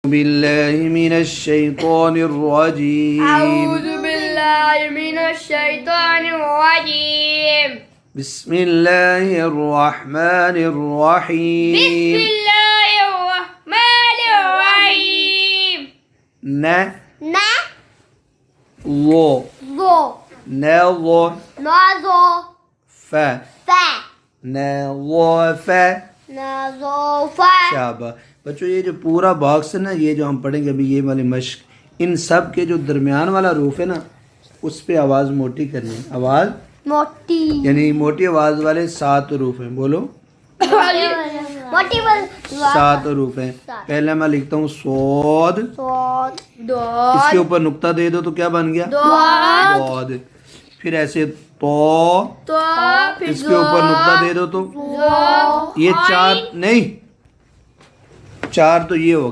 बिल्लाहि मिनश शैतानिर रजीम। अऊज़ु बिल्लाहि मिनश शैतानिर रजीम। बिस्मिल्लाहिर रहमानिर रहीम। बिस्मिल्लाहिर रहमानिर रहीम। न न लो ज़ो न लो न ज़ो फ फ न लो फ न ज़ो फ। शाबा। बच्चों ये जो पूरा बॉक्स है ना, ये जो हम पढ़ेंगे अभी, ये वाली मश्क, इन सब के जो दरमियान वाला रूफ है ना, उस पे आवाज़ मोटी करनी है। आवाज़ मोटी यानी मोटी आवाज़ वाले 7 रूफ हैं। बोलो मोटी बल 7 रूफ हैं। पहले मैं लिखता हूँ सोद, सोद इसके ऊपर नुक्ता दे दो तो क्या बन गया? दोद। दोद। फिर ऐसे तो, तो फिर इसके ऊपर नुक्ता दे दो तो ज़ो। ये 4 नहीं, 4 तो ये हो गया।